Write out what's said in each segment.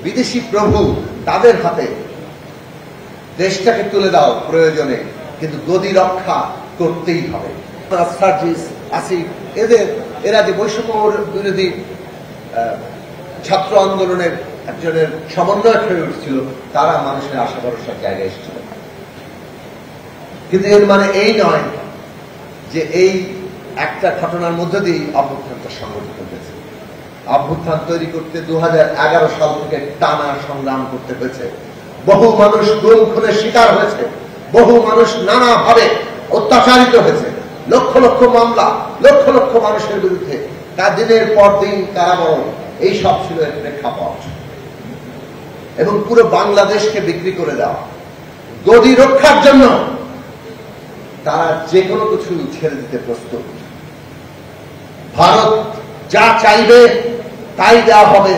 বিদেশি প্রভু তাদের হাতে দেশটাকে তুলে দাও প্রয়োজনে, কিন্তু গদি রক্ষা করতেই হবে। সার্জিস, আসিফ, এরা যে বৈষম্য বিরোধী ছাত্র আন্দোলনের একজনের সমন্বয়ক হয়ে উঠছিল, তারা মানুষের আশা ভরসার জায়গায় এসেছিল। কিন্তু এর মানে এই নয় যে এই একটা ঘটনার মধ্য দিয়ে অভ্যুত্থানটা সংগঠিত হয়েছে। অভ্যুত্থান তৈরি করতে 2011 সাল থেকে টানা সংগ্রাম করতে হয়েছে। বহু মানুষ গুম খুনের শিকার হয়েছে, বহু মানুষ নানাভাবে অত্যাচারিত হয়েছে, লক্ষ লক্ষ মামলা, লক্ষ লক্ষ মানুষের বিরুদ্ধে তার দিনের পর দিন কারাবরণ, এই সব ছিল এর প্রেক্ষাপট। এবং পুরো বাংলাদেশকে বিক্রি করে দেওয়া, গদি রক্ষার জন্য তারা যে কোনো কিছু ছেড়ে দিতে প্রস্তুত। ভারত যা চাইবে তাই দেওয়া হবে,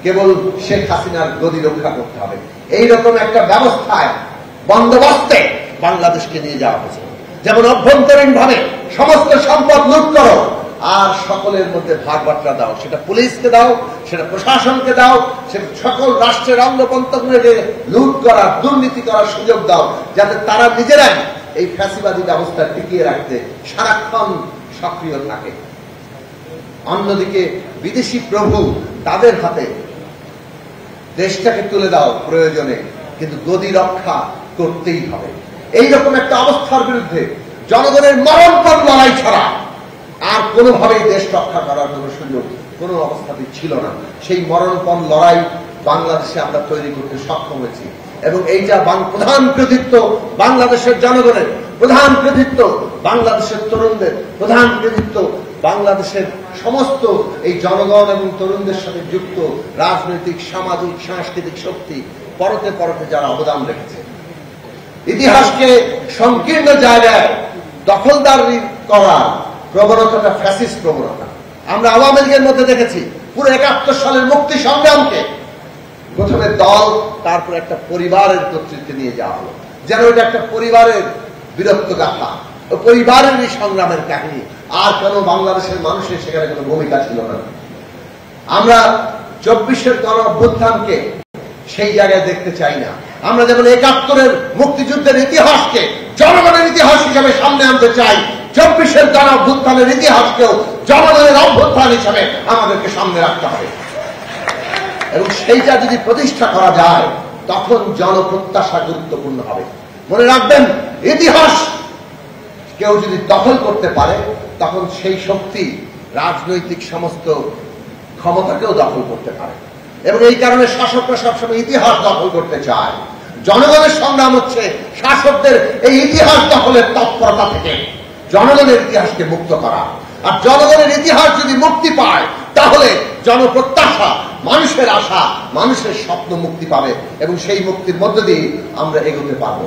কেবল শেখ হাসিনার গদি রক্ষা করতে হবে। এইরকম একটা ব্যবস্থায় বন্দোবস্তে বাংলাদেশকে নিয়ে যাওয়া হয়েছে। যেমন অভ্যন্তরীণ ভাবে সমস্ত সম্পদ লুট করো আর সকলের মধ্যে ভাগ বাট্টা দাও, সেটা পুলিশকে দাও, সেটা প্রশাসনকে দাও, সেটা সকল রাষ্ট্রের অঙ্গপ্রত্যঙ্গকে লুট করার, দুর্নীতি করার সুযোগ দাও, যাতে তারা নিজেরাই এই ফ্যাসিবাদী ব্যবস্থা টিকিয়ে রাখতে সারাক্ষণ সক্রিয় থাকে। অন্যদিকে বিদেশি প্রভু তাদের হাতে দেশটাকে তুলে দাও প্রয়োজনে, কিন্তু গদি রক্ষা করতেই হবে। এইরকম একটা অবস্থার বিরুদ্ধে জনগণের মরণপণ লড়াই ছাড়া আর কোনোভাবেই দেশ রক্ষা করার কোন সুযোগ কোন অবস্থাতেই ছিল না। সেই মরণপণ লড়াই বাংলাদেশে আমরা তৈরি করতে সক্ষম হয়েছি এবং এইটা প্রধান কৃতিত্ব বাংলাদেশের জনগণের, প্রধান কৃতিত্ব বাংলাদেশের তরুণদের, প্রধান কৃতিত্ব বাংলাদেশের সমস্ত এই জনগণ এবং তরুণদের সাথে যুক্ত রাজনৈতিক, সামাজিক, সাংস্কৃতিক শক্তি পরতে পরতে যারা অবদান রেখেছে। ইতিহাসকে সংকীর্ণ জায়গায় দখলদারি করার প্রবণতাটা ফ্যাসিস্ট প্রবণতা। আমরা আওয়ামী লীগের মধ্যে দেখেছি পুরো 71 সালের মুক্তি সংগ্রামকে প্রথমে দল, তারপর একটা পরিবারের কর্তৃত্বে নিয়ে যাওয়া হলো, যেন এটা একটা পরিবারের বীরত্ব গাথা, পরিবারের এই সংগ্রামের কাহিনী। আর কেন বাংলাদেশের মানুষের সেখানে কোনো ভূমিকা ছিল না। আমরা 24-এর গণ অভ্যুত্থানকে সেই জায়গায় দেখতে চাই না। আমরা যেমন 71-এর মুক্তিযুদ্ধের ইতিহাসকে জনগণের ইতিহাস হিসাবে সামনে আনতে চাই, 24-এর গণ অভ্যুত্থানের ইতিহাসকেও জনগণের অভ্যুত্থান হিসাবে আমাদেরকে সামনে রাখতে হবে। এবং সেইটা যদি প্রতিষ্ঠা করা যায় তখন জনপ্রত্যাশা গুরুত্বপূর্ণ হবে। মনে রাখবেন, ইতিহাস কেউ যদি দখল করতে পারে তখন সেই শক্তি রাজনৈতিক সমস্ত ক্ষমতাকেও দখল করতে পারে। এবং এই কারণে শাসকরা সবসময় ইতিহাস দখল করতে চায়। জনগণের সংগ্রাম হচ্ছে শাসকদের এই ইতিহাস দখলের তৎপরতা থেকে জনগণের ইতিহাসকে মুক্ত করা। আর জনগণের ইতিহাস যদি মুক্তি পায় তাহলে জনপ্রত্যাশা, মানুষের আশা, মানুষের স্বপ্ন মুক্তি পাবে এবং সেই মুক্তির মধ্য দিয়ে আমরা এগোতে পারবো।